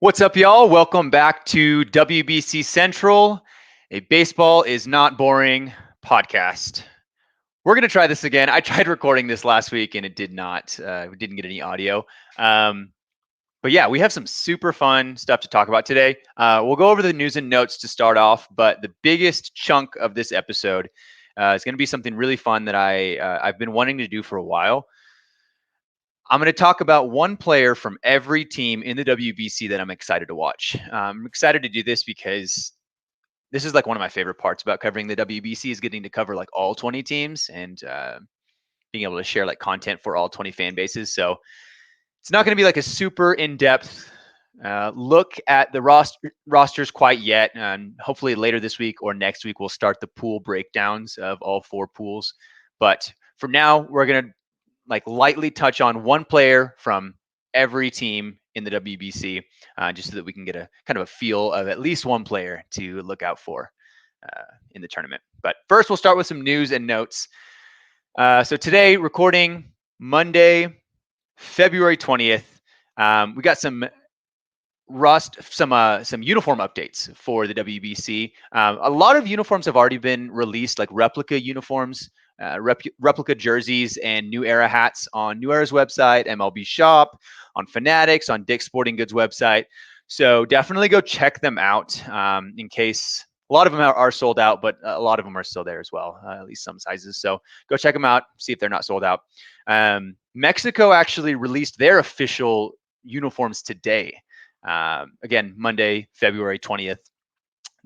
What's up, y'all? Welcome back to WBC Central, a baseball is not boring podcast. We're going to try this again. I tried recording this last week and it did not. We didn't get any audio. But yeah, we have some super fun stuff to talk about today. We'll go over the news and notes to start off, but the biggest chunk of this episode is going to be something really fun that I've been wanting to do for a while. I'm going to talk about one player from every team in the WBC that I'm excited to watch. I'm excited to do this because this is like one of my favorite parts about covering the WBC is getting to cover like all 20 teams and being able to share like content for all 20 fan bases. So it's not going to be like a super in-depth look at the rosters quite yet. And hopefully later this week or next week, we'll start the pool breakdowns of all four pools. But for now, we're going to like lightly touch on one player from every team in the WBC, just so that we can get a kind of a feel of at least one player to look out for in the tournament. But first, we'll start with some news and notes. So today, recording Monday, February 20th, we got some uniform updates for the WBC. A lot of uniforms have already been released, like replica uniforms. Replica jerseys and New Era hats on New Era's website, MLB Shop, on Fanatics, on Dick's Sporting Goods website. So definitely go check them out in case a lot of them are sold out, but a lot of them are still there as well, at least some sizes. So go check them out, see if they're not sold out. Mexico actually released their official uniforms today. Again, Monday, February 20th.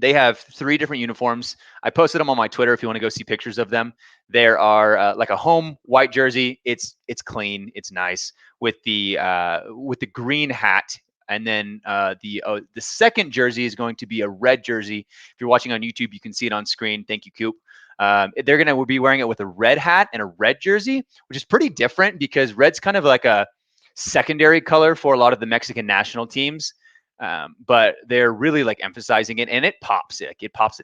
They have 3 different uniforms. I posted them on my Twitter if you want to go see pictures of them. There are like a home white jersey. It's clean. It's nice with the green hat. And then the second jersey is going to be a red jersey. If you're watching on YouTube, you can see it on screen. Thank you, Coop. They're going to be wearing it with a red hat and a red jersey, which is pretty different because red's kind of like a secondary color for a lot of the Mexican national teams. But they're really like emphasizing it, and it pops a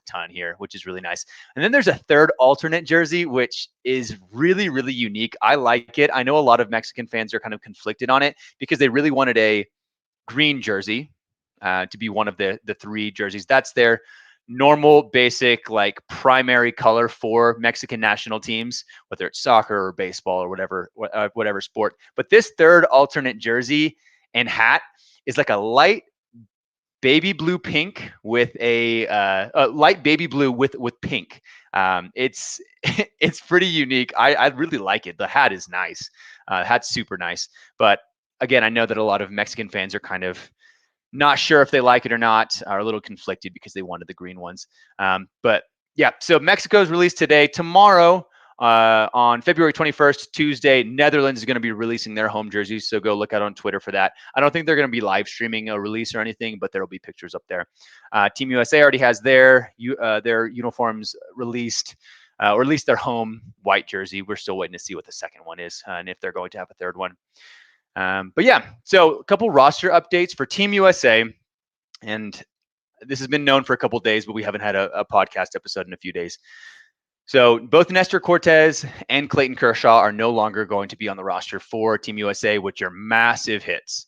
ton here, which is really nice. And then there's a third alternate jersey, which is really, really unique. I like it. I know a lot of Mexican fans are kind of conflicted on it because they really wanted a green jersey to be one of the 3 jerseys. That's their normal, basic, like primary color for Mexican national teams, whether it's soccer or baseball or whatever sport. But this third alternate jersey and hat is like a light baby blue pink with a light baby blue with pink. It's it's pretty unique. I really like it. The hat is nice. The hat's super nice. But again, I know that a lot of Mexican fans are kind of not sure if they like it or not, are a little conflicted because they wanted the green ones. But yeah, so Mexico's released today. Tomorrow, on February 21st, Tuesday, Netherlands is going to be releasing their home jerseys. So go look out on Twitter for that. I don't think they're going to be live streaming a release or anything, but there'll be pictures up there. Team USA already has their uniforms released, or at least their home white jersey. We're still waiting to see what the second one is and if they're going to have a third one. But yeah, so a couple roster updates for Team USA. And this has been known for a couple of days, but we haven't had a podcast episode in a few days. So both Nestor Cortes and Clayton Kershaw are no longer going to be on the roster for Team USA, which are massive hits.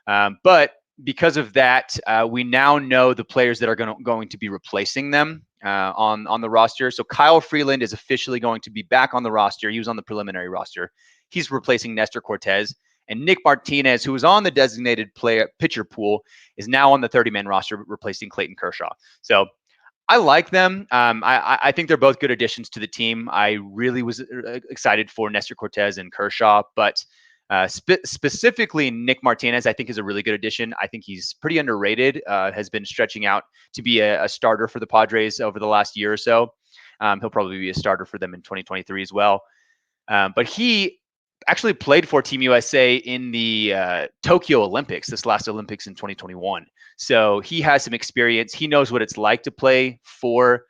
But because of that, we now know the players that are going to be replacing them on the roster. So Kyle Freeland is officially going to be back on the roster. He was on the preliminary roster. He's replacing Nestor Cortes. And Nick Martinez, who was on the designated pitcher pool, is now on the 30-man roster, replacing Clayton Kershaw. So I like them. I think they're both good additions to the team. I really was excited for Nestor Cortes and Kershaw, but specifically Nick Martinez, I think is a really good addition. I think he's pretty underrated, has been stretching out to be a starter for the Padres over the last year or so. He'll probably be a starter for them in 2023 as well. But he actually played for Team USA in the Tokyo Olympics, this last Olympics in 2021. So he has some experience. He knows what it's like to play for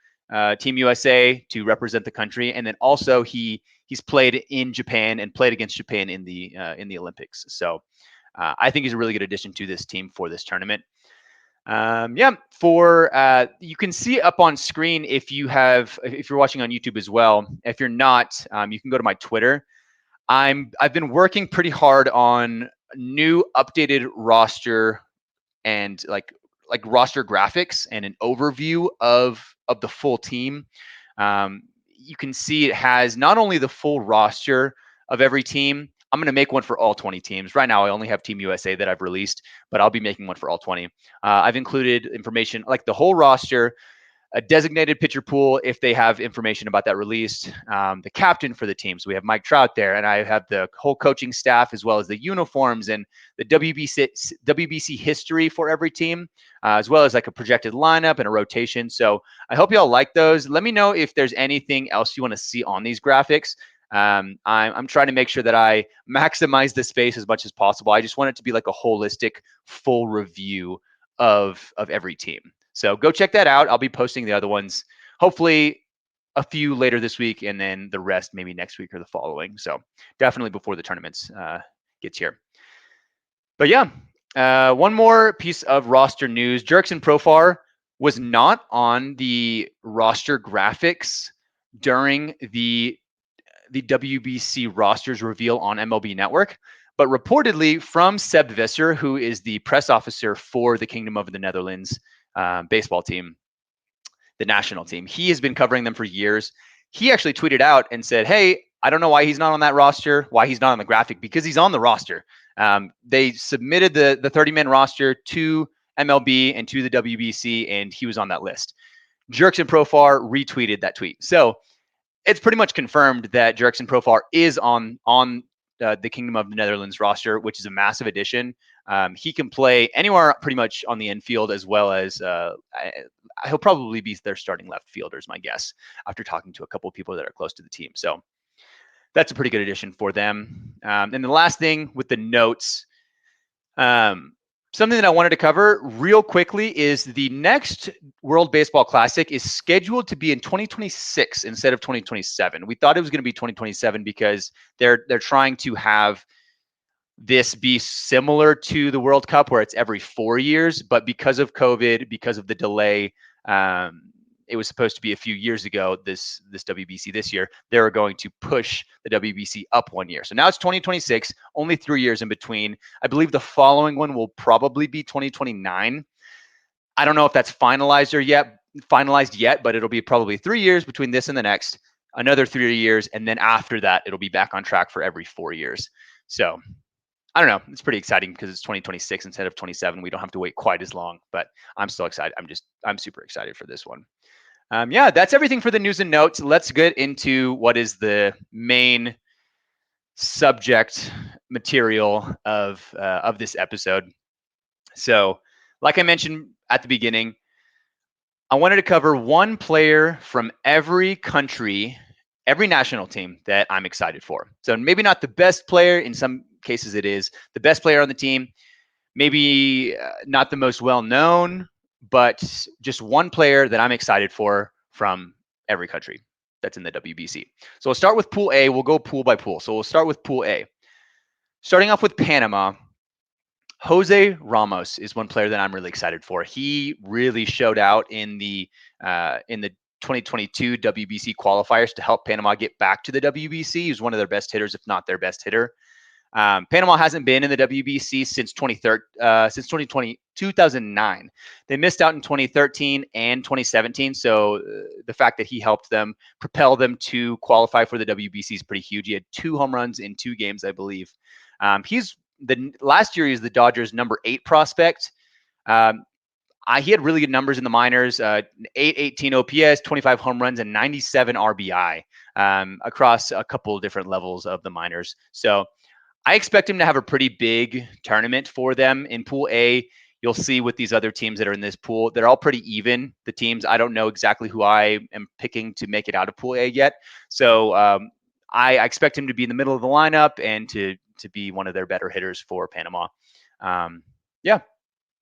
Team USA, to represent the country. And then also he's played in Japan and played against Japan in the Olympics. So I think he's a really good addition to this team for this tournament. You can see up on screen if you're watching on YouTube as well. If you're not, you can go to my Twitter. I've been working pretty hard on new updated roster and like roster graphics and an overview of the full team. You can see it has not only the full roster of every team. I'm going to make one for all 20 teams. Right now, I only have Team USA that I've released, but I'll be making one for all 20. I've included information like the whole roster, a designated pitcher pool if they have information about that released, the captain for the team. So we have Mike Trout there, and I have the whole coaching staff as well as the uniforms and the WBC history for every team, as well as like a projected lineup and a rotation. So I hope you all like those. Let me know if there's anything else you want to see on these graphics. I'm trying to make sure that I maximize the space as much as possible. I just want it to be like a holistic, full review of every team. So go check that out. I'll be posting the other ones, hopefully a few later this week, and then the rest maybe next week or the following. So definitely before the tournaments gets here. But yeah, one more piece of roster news. Jurickson Profar was not on the roster graphics during the WBC rosters reveal on MLB Network. But reportedly from Seb Visser, who is the press officer for the Kingdom of the Netherlands baseball team, the national team, he has been covering them for years. He actually tweeted out and said, hey, I don't know why he's not on that roster, why he's not on the graphic, because he's on the roster. They submitted the 30-man roster to MLB and to the WBC, and he was on that list. Jurickson Profar retweeted that tweet. So it's pretty much confirmed that Jurickson Profar is on the Kingdom of the Netherlands roster, which is a massive addition. He can play anywhere pretty much on the infield, as well as he'll probably be their starting left fielder, is my guess, after talking to a couple of people that are close to the team. So that's a pretty good addition for them. And the last thing with the notes, something that I wanted to cover real quickly is the next World Baseball Classic is scheduled to be in 2026 instead of 2027. We thought it was going to be 2027 because they're trying to have this be similar to the World Cup where it's every 4 years, but because of COVID, because of the delay, it was supposed to be a few years ago, this WBC this year, they were going to push the WBC up 1 year. So now it's 2026, only 3 years in between. I believe the following one will probably be 2029. I don't know if that's finalized yet, but it'll be probably 3 years between this and the next, another 3 years, and then after that, it'll be back on track for every 4 years. So I don't know. It's pretty exciting because it's 2026 instead of 27. We don't have to wait quite as long, but I'm still excited. I'm super excited for this one. Yeah, that's everything for the news and notes. Let's get into what is the main subject material of this episode. So, like I mentioned at the beginning, I wanted to cover one player from every country, every national team that I'm excited for. So maybe not the best player. In some cases, it is the best player on the team. Maybe not the most well-known, but just one player that I'm excited for from every country that's in the WBC. So we'll start with Pool A. We'll go pool by pool. So we'll start with Pool A. Starting off with Panama, Jose Ramos is one player that I'm really excited for. He really showed out in the 2022 WBC qualifiers to help Panama get back to the WBC. He's one of their best hitters, if not their best hitter. Panama hasn't been in the WBC since 2009. They missed out in 2013 and 2017. So the fact that he helped them propel them to qualify for the WBC is pretty huge. He had 2 home runs in 2 games, I believe. Last year he was the Dodgers' number 8 prospect. He had really good numbers in the minors, 818 OPS, 25 home runs, and 97 RBI across a couple of different levels of the minors. So I expect him to have a pretty big tournament for them. In Pool A, you'll see with these other teams that are in this pool, they're all pretty even, the teams. I don't know exactly who I am picking to make it out of Pool A yet. So I expect him to be in the middle of the lineup and to be one of their better hitters for Panama. Yeah.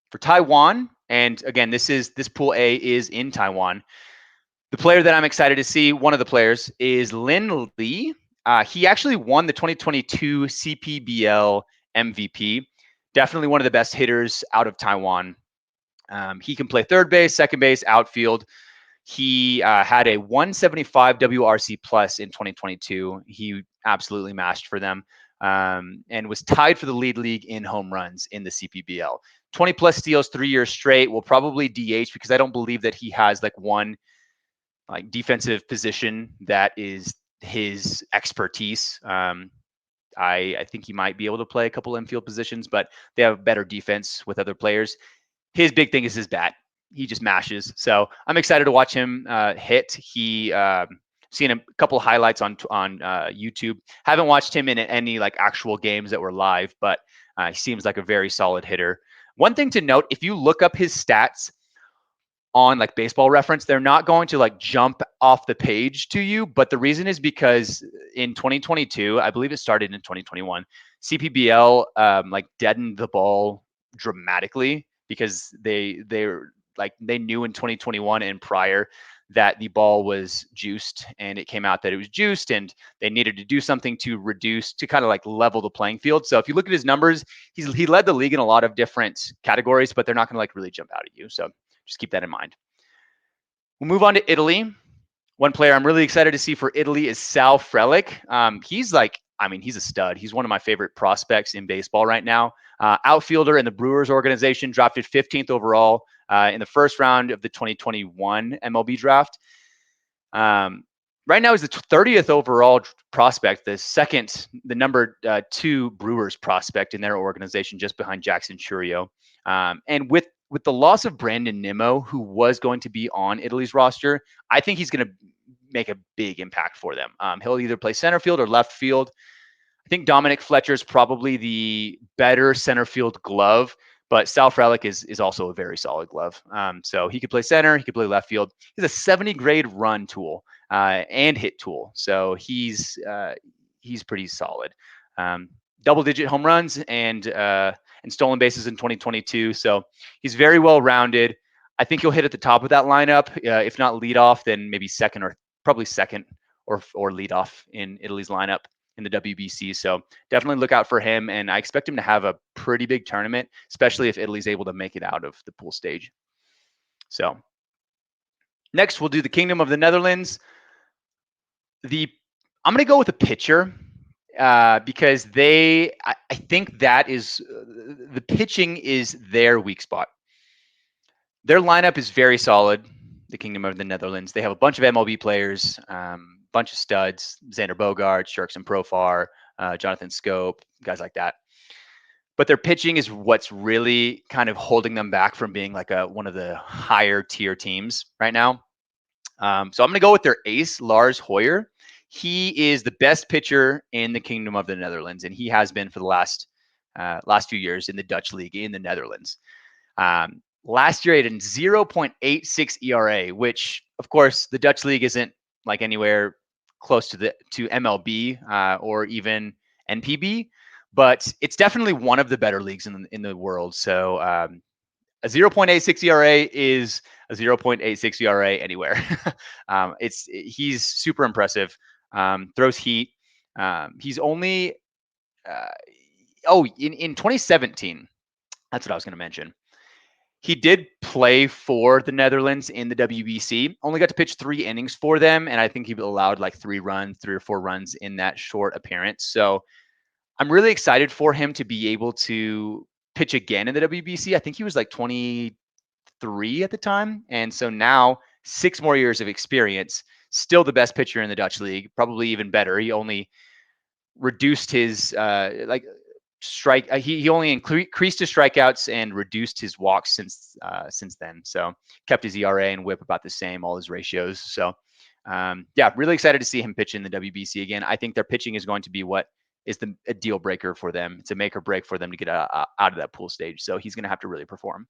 For Taiwan, and again, this Pool A is in Taiwan. The player that I'm excited to see, one of the players, is Lin Lee. He actually won the 2022 CPBL MVP. Definitely one of the best hitters out of Taiwan. He can play third base, second base, outfield. He had a 175 WRC plus in 2022. He absolutely mashed for them and was tied for the lead league in home runs in the CPBL. 20 plus steals 3 years straight. Will probably DH because I don't believe that he has like one like defensive position that is his expertise. I think he might be able to play a couple infield positions, but they have better defense with other players. His big thing is his bat. He just mashes. So I'm excited to watch him hit. He seen a couple of highlights on YouTube. Haven't watched him in any like actual games that were live, but he seems like a very solid hitter. One thing to note, if you look up his stats on like Baseball Reference, they're not going to like jump off the page to you. But the reason is because in 2022, I believe it started in 2021, CPBL like deadened the ball dramatically because they knew in 2021 and prior that the ball was juiced, and it came out that it was juiced, and they needed to do something to reduce, to kind of like level the playing field. So if you look at his numbers, he led the league in a lot of different categories, but they're not going to like really jump out at you. So just keep that in mind. We'll move on to Italy. One player I'm really excited to see for Italy is Sal Frelick. He's a stud. He's one of my favorite prospects in baseball right now. Outfielder in the Brewers organization, drafted 15th overall in the first round of the 2021 MLB draft. Right now, he's the 30th overall prospect, the number 2 Brewers prospect in their organization, just behind Jackson Chourio. And with the loss of Brandon Nimmo, who was going to be on Italy's roster, I think he's going to make a big impact for them. He'll either play center field or left field. I think Dominic Fletcher is probably the better center field glove, but Sal Frelick is also a very solid glove. So he could play center, he could play left field. He's a 70 grade run tool and hit tool. So he's pretty solid. Double-digit home runs and stolen bases in 2022. So he's very well rounded. I think he'll hit at the top of that lineup. If not lead off, then maybe second or lead off in Italy's lineup in the WBC. So definitely look out for him. And I expect him to have a pretty big tournament, especially if Italy's able to make it out of the pool stage. So next, we'll do the Kingdom of the Netherlands. I'm going to go with a pitcher. Because I think that is the pitching is their weak spot. Their lineup is very solid. The Kingdom of the Netherlands. They have a bunch of MLB players, bunch of studs: Xander Bogaerts, Jurickson Profar, Jonathan Scope, guys like that. But their pitching is what's really kind of holding them back from being like one of the higher tier teams right now. So I'm going to go with their ace, Lars Hoyer. He is the best pitcher in the Kingdom of the Netherlands, and he has been for the last few years in the Dutch league in the Netherlands. Last year, he had a 0.86 ERA, which, of course, the Dutch league isn't like anywhere close to MLB or even NPB, but it's definitely one of the better leagues in the world. So a 0.86 ERA is a 0.86 ERA anywhere. He's super impressive. Throws heat. He's only in 2017. That's what I was going to mention. He did play for the Netherlands in the WBC. Only got to pitch 3 innings for them, and I think he allowed like 3 or 4 runs in that short appearance. So I'm really excited for him to be able to pitch again in the WBC. I think he was like 23 at the time, and so now 6 more years of experience. Still the best pitcher in the Dutch league, probably even better. He only reduced his strike. He only increased his strikeouts and reduced his walks since then. So kept his ERA and WHIP about the same, all his ratios. So really excited to see him pitch in the WBC again. I think their pitching is going to be what is a deal breaker for them. It's a make or break for them to get out of that pool stage. So he's going to have to really perform.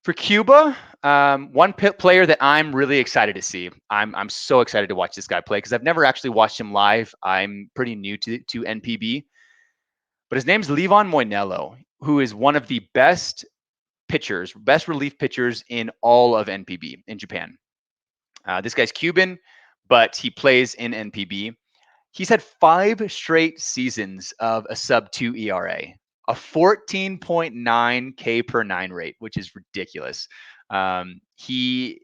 For Cuba, one player that I'm really excited to see. I'm so excited to watch this guy play because I've never actually watched him live. I'm pretty new to NPB, but his name's Levon Moinelo, who is one of the best relief pitchers in all of NPB in Japan. This guy's Cuban, but he plays in NPB. He's had 5 straight seasons of a sub-2 ERA. A 14.9 K per 9 rate, which is ridiculous. He's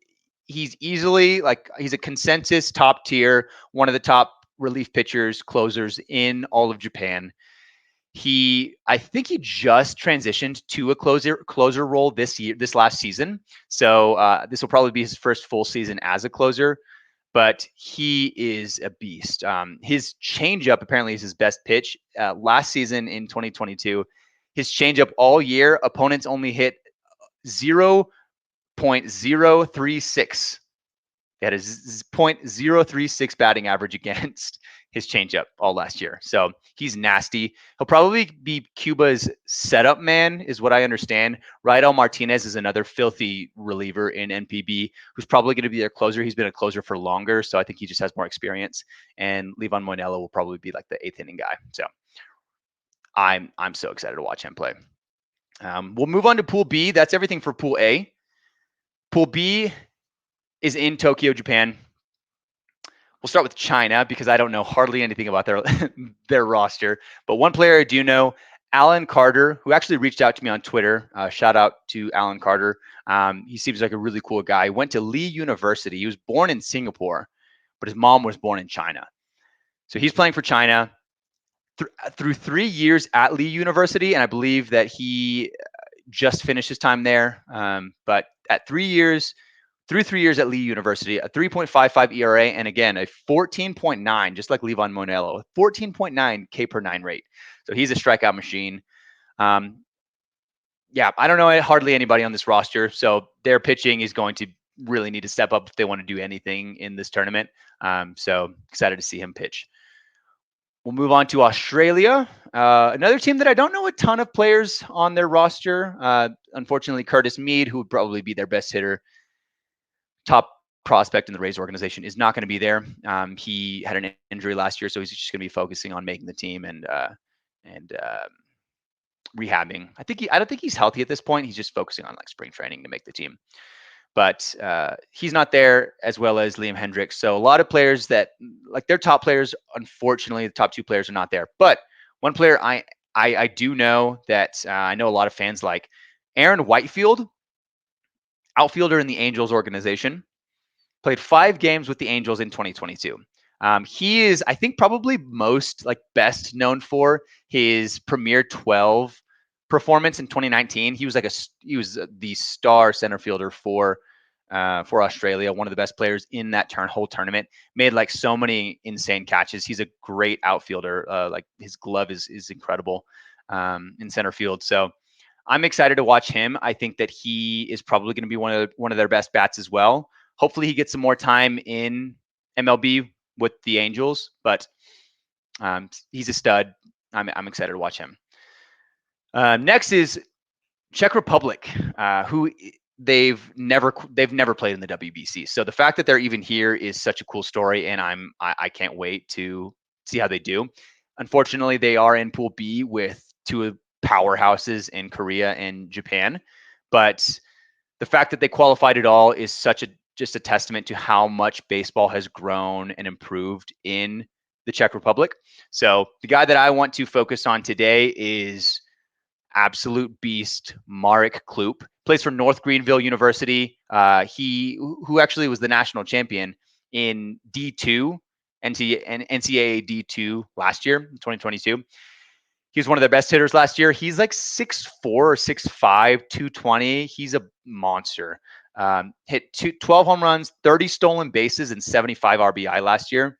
easily he's a consensus top tier, one of the top relief pitchers, closers in all of Japan. I think he just transitioned to a closer role this last season. So this will probably be his first full season as a closer. But he is a beast. His changeup apparently is his best pitch. Last season in 2022, his changeup all year, opponents only hit 0.036. He had a 0.036 batting average against his changeup all last year. So he's nasty. He'll probably be Cuba's setup man, is what I understand. Raidel Martinez is another filthy reliever in NPB who's probably going to be their closer. He's been a closer for longer, so I think he just has more experience. And Livan Moinelo will probably be like the eighth inning guy. So I'm so excited to watch him play. We'll move on to Pool B. That's everything for Pool A. Pool B is in Tokyo, Japan. We'll start with China because I don't know hardly anything about their roster. But one player I do know, Alan Carter, who actually reached out to me on Twitter. Shout out to Alan Carter. He seems like a really cool guy. He went to Lee University. He was born in Singapore, but his mom was born in China. So he's playing for China through 3 years at Lee University, and I believe that he just finished his time there. But at 3 years, through 3 years at Lee University, a 3.55 ERA, and again, a 14.9, just like Livan Moinelo, 14.9 K per 9 rate. So he's a strikeout machine. Yeah, I don't know hardly anybody on this roster. So their pitching is going to really need to step up if they want to do anything in this tournament. So excited to see him pitch. We'll move on to Australia. Another team that I don't know a ton of players on their roster. Unfortunately, Curtis Mead, who would probably be their best hitter, top prospect in the Rays organization, is not going to be there. He had an injury last year, so he's just going to be focusing on making the team and rehabbing. I don't think he's healthy at this point. He's just focusing on like spring training to make the team. But he's not there, as well as Liam Hendriks. So a lot of players that like their top players, unfortunately, the top two players are not there. But one player I do know that I know a lot of fans like, Aaron Whitefield, outfielder in the Angels organization, played 5 games with the Angels in 2022. He is, I think, probably most like best known for his Premier 12 performance in 2019. He was the star center fielder for Australia, one of the best players in that whole tournament. Made like so many insane catches. He's a great outfielder. Like his glove is incredible in center field. So I'm excited to watch him. I think that he is probably going to be one of their best bats as well. Hopefully he gets some more time in MLB with the Angels, but he's a stud. I'm excited to watch him. Next is Czech Republic, who they've never played in the WBC. So the fact that they're even here is such a cool story, and I can't wait to see how they do. Unfortunately, they are in Pool B with 2 powerhouses in Korea and Japan, but the fact that they qualified at all is just a testament to how much baseball has grown and improved in the Czech Republic. So the guy that I want to focus on today is absolute beast Marek Kloop. Plays for North Greenville University. Who actually was the national champion in D2 and NCAA D2 last year, 2022. He was one of their best hitters last year. He's like 6'4 or 6'5", 220. He's a monster. Hit 12 home runs, 30 stolen bases, and 75 RBI last year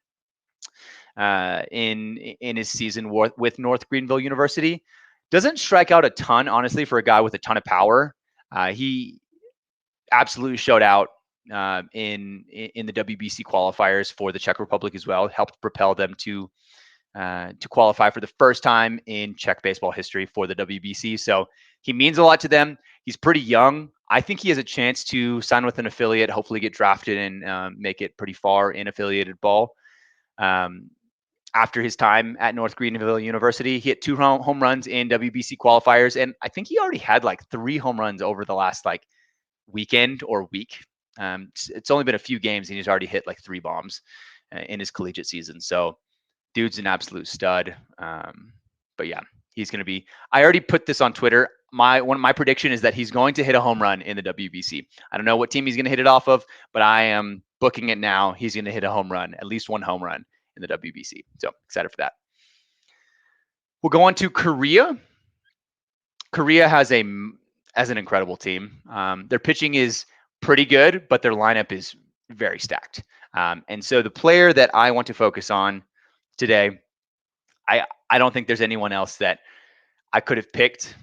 in his season with North Greenville University. Doesn't strike out a ton, honestly, for a guy with a ton of power. He absolutely showed out in the WBC qualifiers for the Czech Republic as well. Helped propel them to qualify for the first time in Czech baseball history for the WBC. So he means a lot to them. He's pretty young. I think he has a chance to sign with an affiliate, hopefully get drafted and make it pretty far in affiliated ball. After his time at North Greenville University, he hit 2 home runs in WBC qualifiers, and I think he already had like 3 home runs over the last like weekend or week. It's only been a few games, and he's already hit like 3 bombs in his collegiate season. So dude's an absolute stud. But yeah, he's going to be, I already put this on Twitter. My prediction is that he's going to hit a home run in the WBC. I don't know what team he's going to hit it off of, but I am booking it now. He's going to hit a home run, at least 1 home run in the WBC. So excited for that. We'll go on to Korea. Korea has an incredible team. Their pitching is pretty good, but their lineup is very stacked. And so the player that I want to focus on today, I don't think there's anyone else that I could have picked.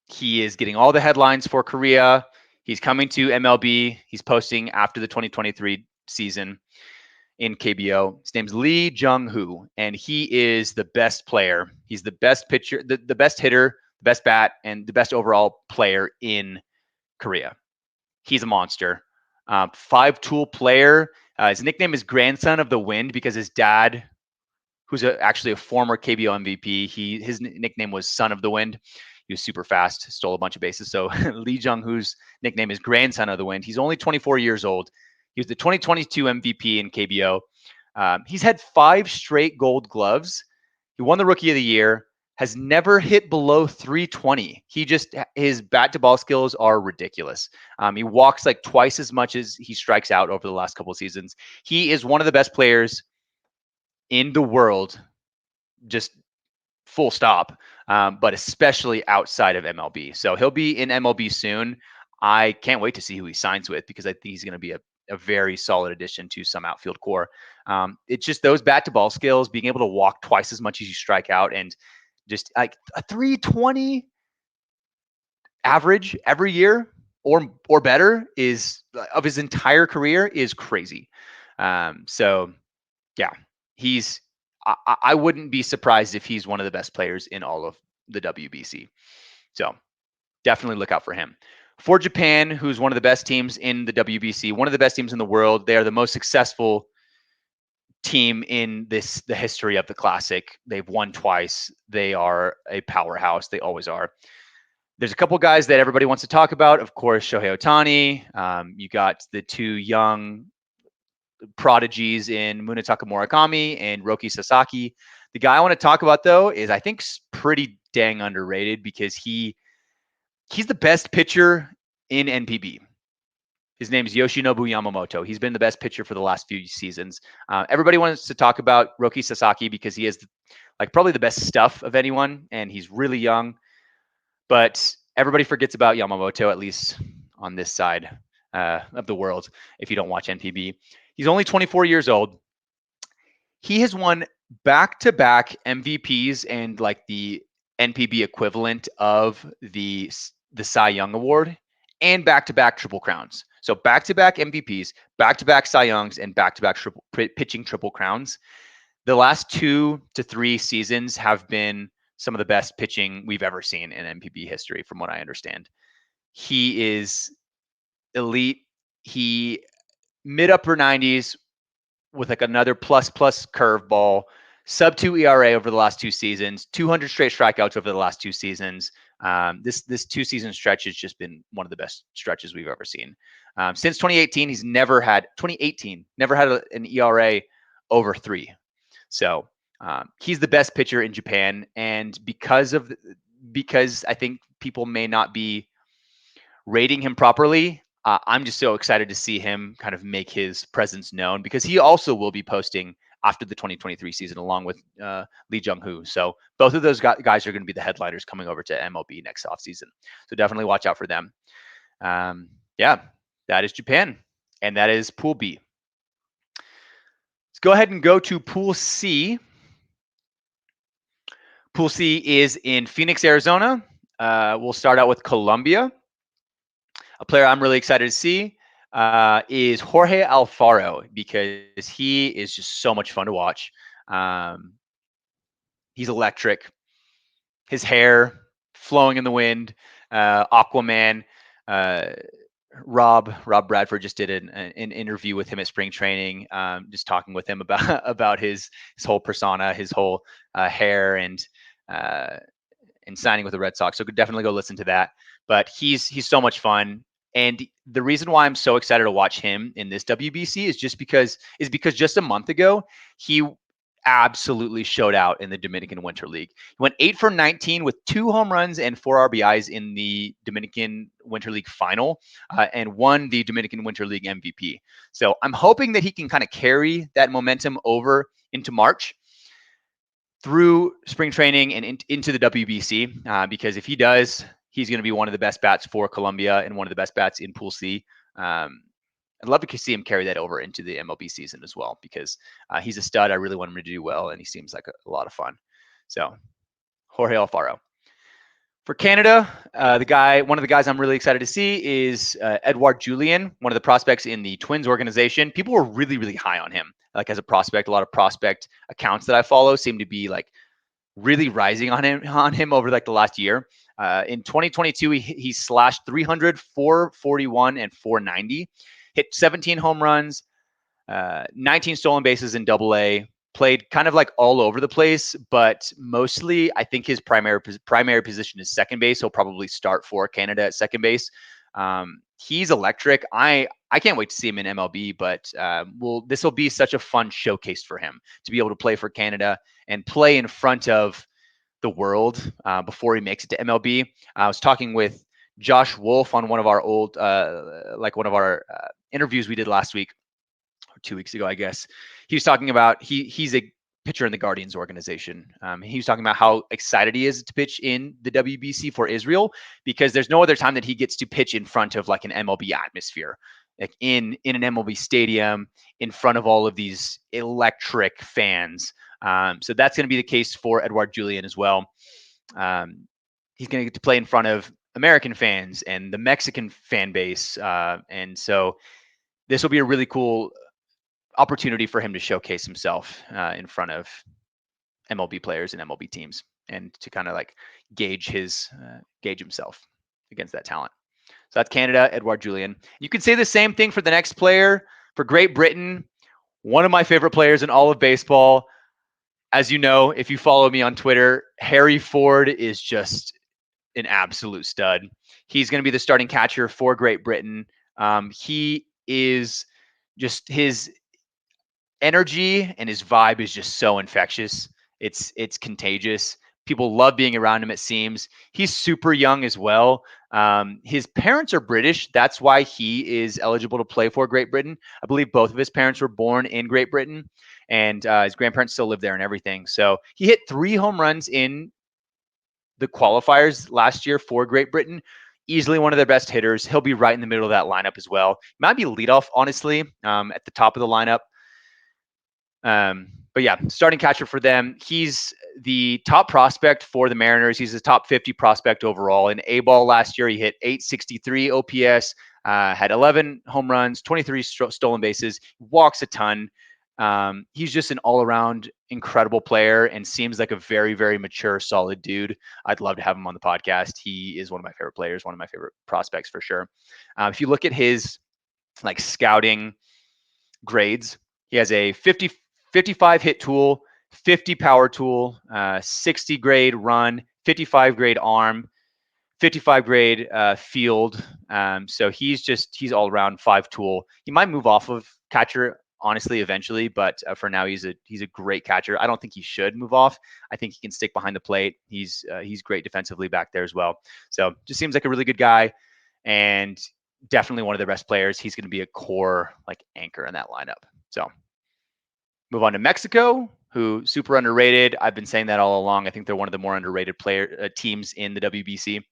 He is getting all the headlines for Korea. He's coming to MLB. He's posting after the 2023 season in KBO. His name's Lee Jung-hoo, and he is the best player. He's the best pitcher, the best hitter, the best bat, and the best overall player in Korea. He's a monster. Five-tool player. His nickname is Grandson of the Wind because his dad, who's actually a former KBO MVP, his nickname was Son of the Wind. He was super fast, stole a bunch of bases. So Lee Jung-hoo's nickname is Grandson of the Wind. He's only 24 years old. He was the 2022 MVP in KBO. He's had 5 straight gold gloves. He won the Rookie of the Year, has never hit below 320. His bat to ball skills are ridiculous. He walks like twice as much as he strikes out over the last couple of seasons. He is one of the best players in the world, just full stop, but especially outside of MLB. So he'll be in MLB soon. I can't wait to see who he signs with because I think he's going to be a very solid addition to some outfield core. It's just those bat to ball skills, being able to walk twice as much as you strike out, and just like a 320 average every year or better is of his entire career is crazy. So yeah, I wouldn't be surprised if he's one of the best players in all of the WBC. So definitely look out for him. For Japan, who's one of the best teams in the WBC, one of the best teams in the world, they are the most successful team in the history of the Classic. They've won twice. They are a powerhouse. They always are. There's a couple guys that everybody wants to talk about. Of course, Shohei Ohtani. You got the 2 young prodigies in Munetaka Murakami and Roki Sasaki. The guy I want to talk about, though, is I think pretty dang underrated because he's the best pitcher in NPB. His name is Yoshinobu Yamamoto. He's been the best pitcher for the last few seasons. Everybody wants to talk about Roki Sasaki because he has probably the best stuff of anyone, and he's really young. But everybody forgets about Yamamoto, at least on this side of the world, if you don't watch NPB. He's only 24 years old. He has won back-to-back MVPs and the NPB equivalent of the Cy Young Award and back-to-back Triple Crowns. So back-to-back MVPs, back-to-back Cy Youngs, and back-to-back pitching Triple Crowns. The last 2 to 3 seasons have been some of the best pitching we've ever seen in NPB history, from what I understand. He is elite. He mid-upper 90s with another plus curveball, sub 2 ERA over the last 2 seasons, 200 straight strikeouts over the last 2 seasons. This 2-season stretch has just been one of the best stretches we've ever seen. Since 2018, he's never had an ERA over 3. So he's the best pitcher in Japan, and because I think people may not be rating him properly, I'm just so excited to see him kind of make his presence known because he also will be posting after the 2023 season along with Lee Jung-hoo. So both of those guys are going to be the headliners coming over to MLB next offseason. So definitely watch out for them. Yeah, that is Japan, and that is Pool B. Let's go ahead and go to Pool C. Pool C is in Phoenix, Arizona. We'll start out with Colombia. A player I'm really excited to see is Jorge Alfaro because he is just so much fun to watch. He's electric. His hair flowing in the wind. Aquaman. Rob Bradford just did an interview with him at spring training, just talking with him about his whole persona, his whole hair, and signing with the Red Sox. So could definitely go listen to that. But he's so much fun. And the reason why I'm so excited to watch him in this WBC is because just a month ago, he absolutely showed out in the Dominican Winter League. He went 8 for 19 with 2 home runs and 4 RBIs in the Dominican Winter League final and won the Dominican Winter League MVP. So I'm hoping that he can kind of carry that momentum over into March. through spring training and into the WBC, because if he does, he's going to be one of the best bats for Colombia and one of the best bats in Pool C. I'd love to see him carry that over into the MLB season as well, because he's a stud. I really want him to do well, and he seems like a lot of fun. So, Jorge Alfaro. For Canada, one of the guys I'm really excited to see is Edouard Julien, one of the prospects in the Twins organization. People were really, really high on him, like as a prospect. A lot of prospect accounts that I follow seem to be like really rising on him over like the last year. In 2022, he slashed 300, 441, and 490. Hit 17 home runs, 19 stolen bases in Double-A. Played kind of like all over the place, but mostly I think his primary position is second base. He'll probably start for Canada at second base. He's electric. I can't wait to see him in MLB, but this will be such a fun showcase for him to be able to play for Canada and play in front of the world before he makes it to MLB. I was talking with Josh Wolf on one of our old, interviews we did last week, or 2 weeks ago, I guess. He was talking about he's a pitcher in the Guardians organization. He was talking about how excited he is to pitch in the WBC for Israel, because there's no other time that he gets to pitch in front of like an MLB atmosphere, like in an MLB stadium, in front of all of these electric fans. So that's going to be the case for Edouard Julien as well. He's going to get to play in front of American fans and the Mexican fan base. And so this will be a really cool opportunity for him to showcase himself in front of MLB players and MLB teams, and to kind of like gauge himself against that talent. So that's Canada, Edouard Julien. You could say the same thing for the next player, for Great Britain, one of my favorite players in all of baseball. As you know, if you follow me on Twitter, Harry Ford is just an absolute stud. He's going to be the starting catcher for Great Britain. He is just, his energy and his vibe is just so infectious. It's contagious. People love being around him, it seems. He's super young as well. His parents are British. That's why he is eligible to play for Great Britain. I believe both of his parents were born in Great Britain, and his grandparents still live there and everything. So he hit 3 home runs in the qualifiers last year for Great Britain. Easily one of their best hitters. He'll be right in the middle of that lineup as well. Might be leadoff, honestly, at the top of the lineup. But yeah, starting catcher for them. He's the top prospect for the Mariners. He's the top 50 prospect overall. In A-ball last year, he hit 863 OPS, had 11 home runs, 23 stolen bases, walks a ton. He's just an all-around incredible player and seems like a very, very mature, solid dude. I'd love to have him on the podcast. He is one of my favorite players, one of my favorite prospects for sure. If you look at his like scouting grades, he has a 55 hit tool, 50 power tool, 60 grade run, 55 grade arm, 55 grade field. So he's all around 5 tool. He might move off of catcher, honestly, eventually, but for now he's a great catcher. I don't think he should move off. I think he can stick behind the plate. He's great defensively back there as well. So just seems like a really good guy, and definitely one of the best players. He's going to be a core like anchor in that lineup. So move on to Mexico, who super underrated. I've been saying that all along. I think they're one of the more underrated teams in the WBC.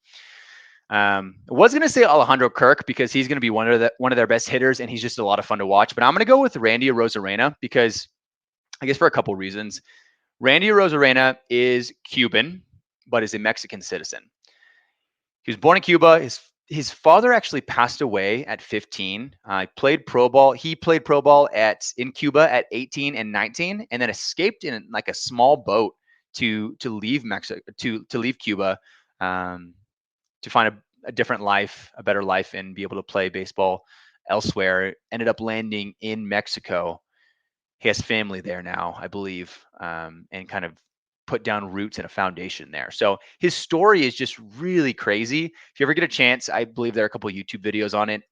I was going to say Alejandro Kirk because he's going to be one of their best hitters, and he's just a lot of fun to watch. But I'm going to go with Randy Arozarena because, I guess, for a couple reasons. Randy Arozarena is Cuban, but is a Mexican citizen. He was born in Cuba. His father actually passed away at 15. Played pro ball. He played pro ball in Cuba at 18 and 19, and then escaped in like a small boat to leave Mexico, to leave Cuba, to find a different life, a better life, and be able to play baseball elsewhere. Ended up landing in Mexico. He has family there now, I believe, and kind of put down roots and a foundation there. So his story is just really crazy. If you ever get a chance, I believe there are a couple of YouTube videos on it.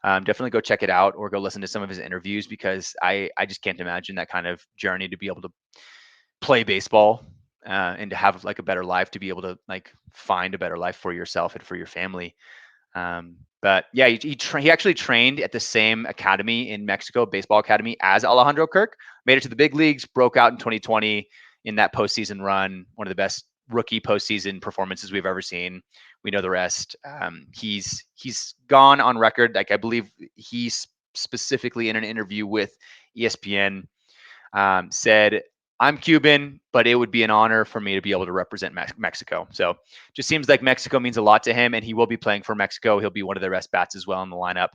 Definitely go check it out or go listen to some of his interviews, because I just can't imagine that kind of journey to be able to play baseball and to have like a better life, to be able to like find a better life for yourself and for your family. But yeah, he actually trained at the same academy in Mexico, baseball academy, as Alejandro Kirk. Made it to the big leagues, broke out in 2020. in that postseason run, one of the best rookie postseason performances we've ever seen. We know the rest. He's gone on record. Like I believe he's specifically in an interview with ESPN said, I'm Cuban, but it would be an honor for me to be able to represent Mexico. So just seems like Mexico means a lot to him, and he will be playing for Mexico. He'll be one of their best bats as well in the lineup.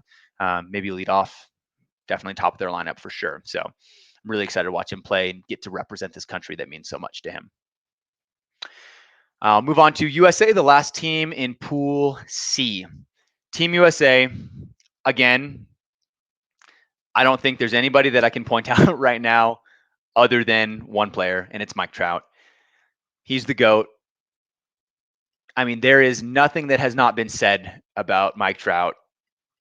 Maybe lead off, definitely top of their lineup for sure. So I'm really excited to watch him play and get to represent this country that means so much to him. I'll move on to USA, the last team in Pool C. Team USA, again, I don't think there's anybody that I can point out right now other than one player, and it's Mike Trout. He's the GOAT. I mean, there is nothing that has not been said about Mike Trout.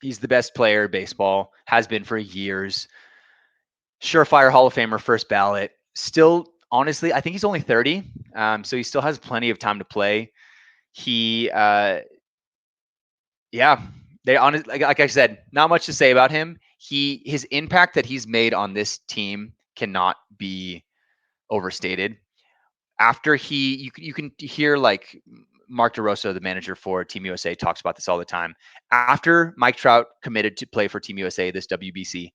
He's the best player in baseball, has been for years. Surefire Hall of Famer, first ballot. Still, honestly, I think he's only 30, so he still has plenty of time to play. He, they honestly, like I said, not much to say about him. His impact that he's made on this team cannot be overstated. After you can hear like Mark DeRosa, the manager for Team USA, talks about this all the time. After Mike Trout committed to play for Team USA, this WBC,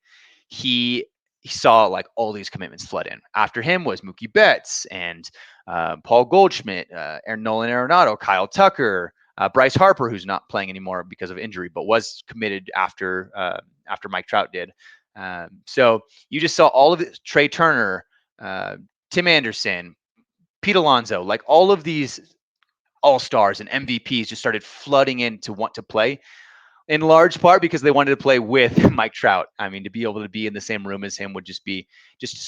he saw like all these commitments flood in. After him was Mookie Betts and Paul Goldschmidt, Nolan Arenado, Kyle Tucker, Bryce Harper, who's not playing anymore because of injury, but was committed after Mike Trout did. So you just saw all of it. Trey Turner, Tim Anderson, Pete Alonso, like all of these all-stars and MVPs just started flooding in to want to play, in large part because they wanted to play with Mike Trout. I mean, to be able to be in the same room as him would just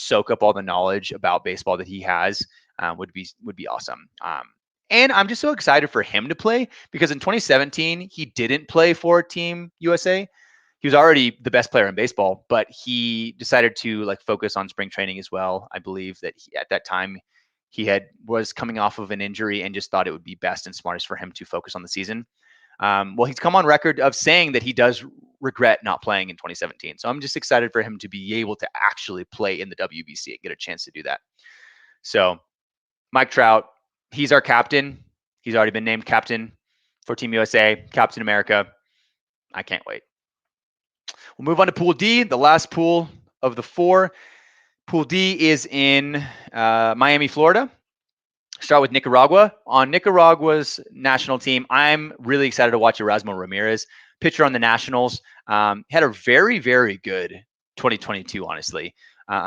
soak up all the knowledge about baseball that he has, would be awesome. And I'm just so excited for him to play because in 2017, he didn't play for Team USA. He was already the best player in baseball, but he decided to like focus on spring training as well. I believe that at that time he was coming off of an injury and just thought it would be best and smartest for him to focus on the season. Well, he's come on record of saying that he does regret not playing in 2017. So I'm just excited for him to be able to actually play in the WBC and get a chance to do that. So Mike Trout, he's our captain. He's already been named captain for Team USA, Captain America. I can't wait. We'll move on to Pool D, the last pool of the four. Pool D is in Miami, Florida. Start with Nicaragua. On Nicaragua's national team, I'm really excited to watch Erasmo Ramirez, pitcher on the Nationals. Had a very, very good 2022, honestly.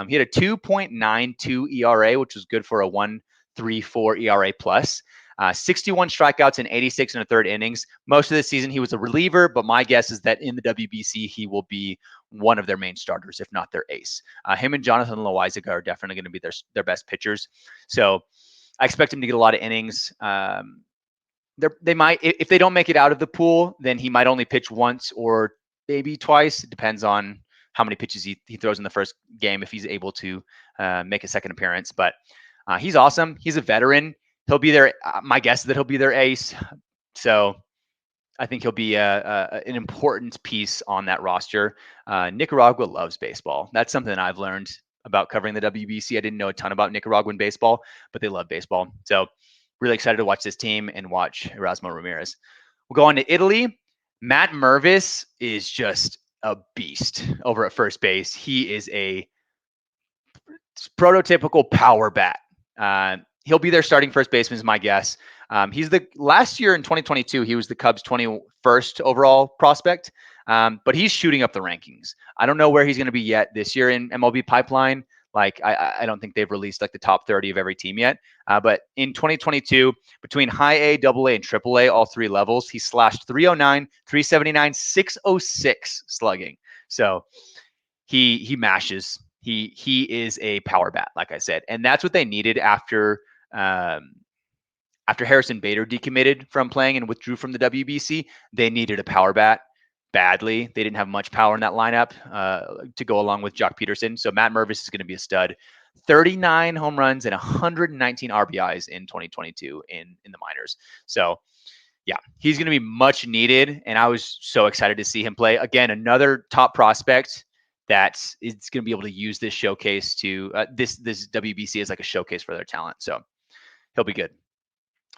He had a 2.92 ERA, which was good for a 1.34 ERA plus. 61 strikeouts in 86 and a third innings. Most of the season, he was a reliever, but my guess is that in the WBC, he will be one of their main starters, if not their ace. Him and Jonathan Loaizaga are definitely going to be their best pitchers. So I expect him to get a lot of innings. They might, if they don't make it out of the pool, then he might only pitch once or maybe twice. It depends on how many pitches he throws in the first game, if he's able to make a second appearance. But he's awesome. He's a veteran. He'll be there. My guess is that he'll be their ace. So I think he'll be an important piece on that roster. Nicaragua loves baseball. That's something that I've learned about covering the WBC. I didn't know a ton about Nicaraguan baseball, but they love baseball. So really excited to watch this team and watch Erasmo Ramirez. We'll go on to Italy. Matt Mervis is just a beast over at first base. He is a prototypical power bat. He'll be their starting first baseman, is my guess. He's last year in 2022, he was the Cubs' 21st overall prospect, but he's shooting up the rankings. I don't know where he's going to be yet this year in MLB pipeline. Like I don't think they've released like the top 30 of every team yet. But in 2022, between high A, double A, and triple A, all three levels, he slashed 309, 379, 606 slugging. So he mashes. He is a power bat, like I said, and that's what they needed after Harrison Bader decommitted from playing and withdrew from the WBC. They needed a power bat badly. They didn't have much power in that lineup to go along with Jock Peterson. So Matt Mervis is going to be a stud. 39 home runs and 119 RBIs in 2022 in the minors. So yeah, he's going to be much needed, and I was so excited to see him play. Again, another top prospect that it's going to be able to use this showcase to this WBC as like a showcase for their talent. So he'll be good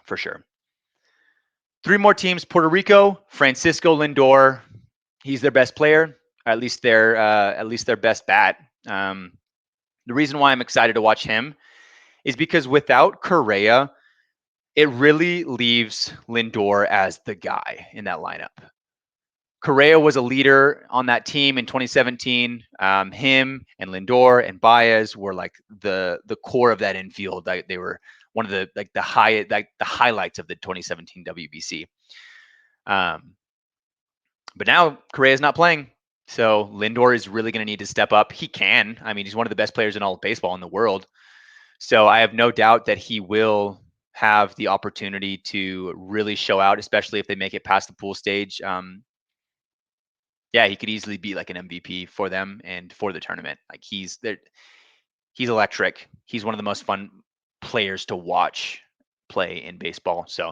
for sure. 3 more teams: Puerto Rico, Francisco Lindor. He's their best player, or at least their best bat. The reason why I'm excited to watch him is because without Correa, it really leaves Lindor as the guy in that lineup. Correa was a leader on that team in 2017. Him and Lindor and Baez were like the core of that infield. They were one of the highlights of the 2017 WBC. But now Correa's not playing, so Lindor is really going to need to step up. He can. I mean, he's one of the best players in all of baseball in the world. So I have no doubt that he will have the opportunity to really show out, especially if they make it past the pool stage. Yeah, he could easily be like an MVP for them and for the tournament. Like he's electric. He's one of the most fun players to watch play in baseball. So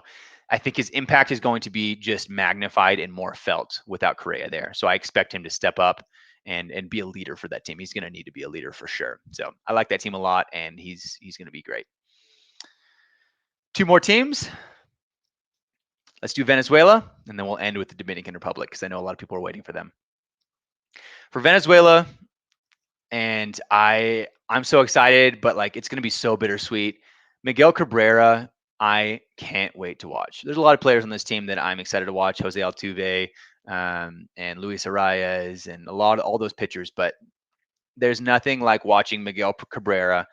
I think his impact is going to be just magnified and more felt without Correa there. So I expect him to step up and be a leader for that team. He's going to need to be a leader for sure. So I like that team a lot, and he's going to be great. 2 more teams. Let's do Venezuela, and then we'll end with the Dominican Republic because I know a lot of people are waiting for them. For Venezuela, and I'm so excited, but like it's going to be so bittersweet. Miguel Cabrera, I can't wait to watch. There's a lot of players on this team that I'm excited to watch. Jose Altuve and Luis Arias and all those pitchers, but there's nothing like watching Miguel Cabrera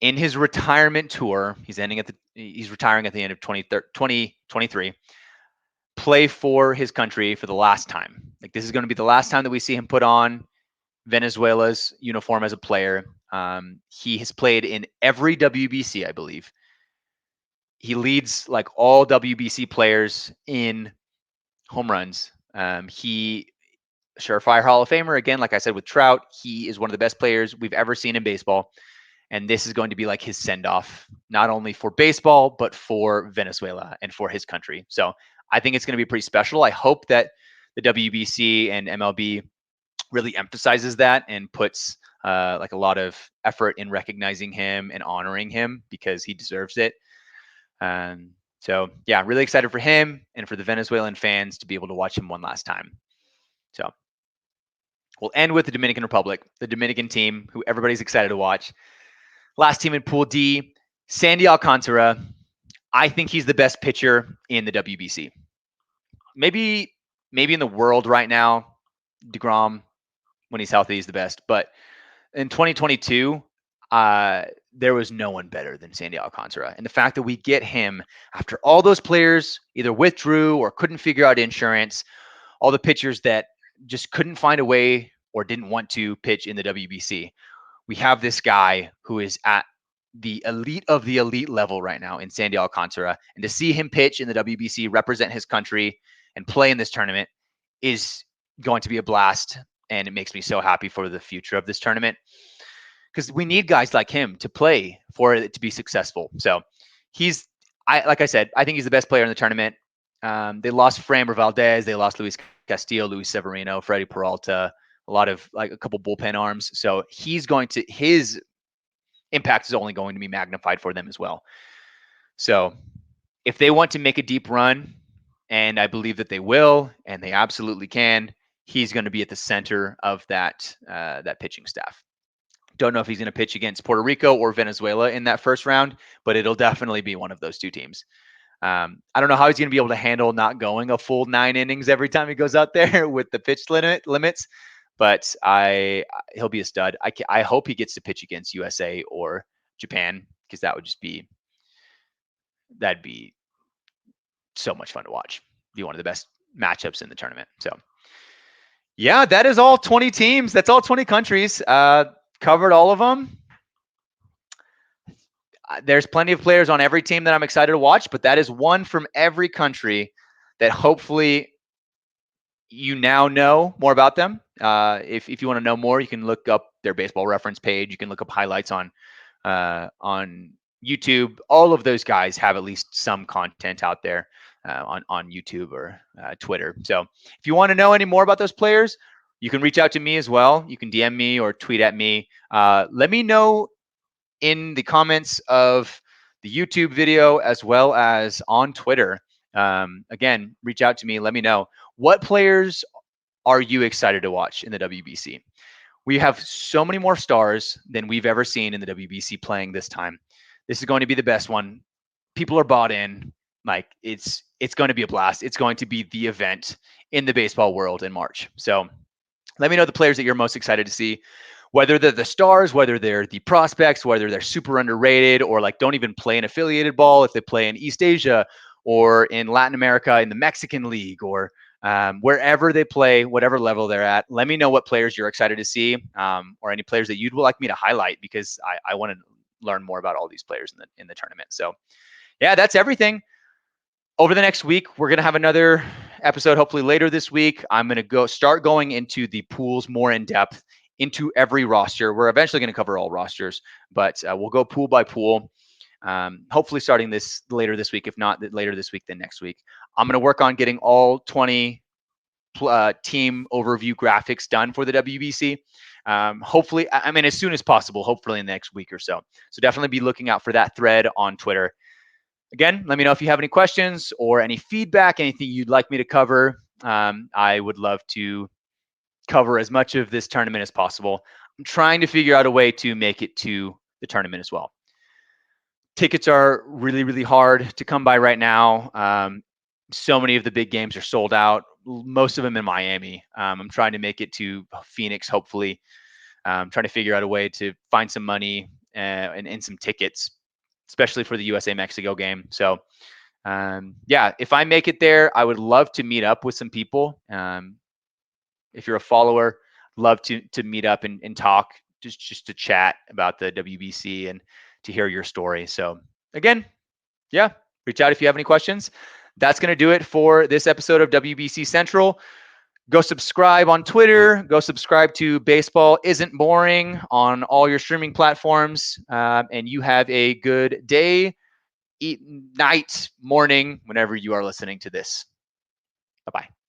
in his retirement tour. He's retiring at the end of 2023. Play for his country for the last time. Like this is going to be the last time that we see him put on Venezuela's uniform as a player. He has played in every WBC, I believe. He leads like all WBC players in home runs. He surefire Hall of Famer again. Like I said with Trout, he is one of the best players we've ever seen in baseball. And this is going to be like his send-off, not only for baseball, but for Venezuela and for his country. So I think it's going to be pretty special. I hope that the WBC and MLB really emphasizes that and puts like a lot of effort in recognizing him and honoring him because he deserves it. So yeah, really excited for him and for the Venezuelan fans to be able to watch him one last time. So we'll end with the Dominican Republic, the Dominican team who everybody's excited to watch. Last team in Pool D, Sandy Alcantara. I think he's the best pitcher in the WBC. Maybe in the world right now. DeGrom, when he's healthy, is the best. But in 2022, there was no one better than Sandy Alcantara. And the fact that we get him after all those players either withdrew or couldn't figure out insurance, all the pitchers that just couldn't find a way or didn't want to pitch in the WBC. We have this guy who is at the elite of the elite level right now in Sandy Alcantara. And to see him pitch in the WBC, represent his country, and play in this tournament is going to be a blast. And it makes me so happy for the future of this tournament because we need guys like him to play for it to be successful. So like I said, I think he's the best player in the tournament. They lost Framber Valdez. They lost Luis Castillo, Luis Severino, Freddie Peralta, a couple bullpen arms. So his impact is only going to be magnified for them as well. So if they want to make a deep run, and I believe that they will, and they absolutely can, he's going to be at the center of that pitching staff. Don't know if he's going to pitch against Puerto Rico or Venezuela in that first round, but it'll definitely be one of those 2 teams. I don't know how he's going to be able to handle not going a full 9 innings every time he goes out there with the pitch limits, but he'll be a stud. I hope he gets to pitch against USA or Japan because that'd be so much fun to watch. Be one of the best matchups in the tournament. So yeah, that is all 20 teams. That's all 20 countries. Covered all of them. There's plenty of players on every team that I'm excited to watch, but that is one from every country that hopefully you now know more about them. If you want to know more, you can look up their baseball reference page. You can look up highlights on YouTube. All of those guys have at least some content out there on YouTube or Twitter. So if you want to know any more about those players, You can reach out to me as well. You can DM me or tweet at me. Let me know in the comments of the YouTube video as well as on Twitter. Again, reach out to me. Let me know what players are you excited to watch in the WBC. We have so many more stars than we've ever seen in the WBC playing this time. This is going to be the best one. People are bought in. Like it's going to be a blast. It's going to be the event in the baseball world in March. So let me know the players that you're most excited to see, whether they're the stars, whether they're the prospects, whether they're super underrated or like don't even play in affiliated ball, if they play in East Asia or in Latin America in the Mexican League or wherever they play, whatever level they're at. Let me know what players you're excited to see or any players that you'd like me to highlight because I want to learn more about all these players in the tournament. So yeah, that's everything. Over the next week, we're going to have another episode, hopefully later this week. I'm going to start going into the pools more in depth into every roster. We're eventually going to cover all rosters, but we'll go pool by pool. Hopefully starting this later this week. If not later this week, then next week. I'm going to work on getting all 20 team overview graphics done for the WBC. Hopefully, I mean, as soon as possible, hopefully in the next week or so. So definitely be looking out for that thread on Twitter. Again, let me know if you have any questions or any feedback, anything you'd like me to cover. I would love to cover as much of this tournament as possible. I'm trying to figure out a way to make it to the tournament as well. Tickets are really, really hard to come by right now. So many of the big games are sold out, most of them in Miami. I'm trying to make it to Phoenix, hopefully. I'm trying to figure out a way to find some money and some tickets, especially for the USA-Mexico game. So, yeah, if I make it there, I would love to meet up with some people. If you're a follower, love to meet up and talk, just to chat about the WBC and to hear your story. So again, yeah, reach out if you have any questions. That's going to do it for this episode of WBC Central. Go subscribe on Twitter. Go subscribe to Baseball Isn't Boring on all your streaming platforms. And you have a good day, night, morning, whenever you are listening to this. Bye-bye.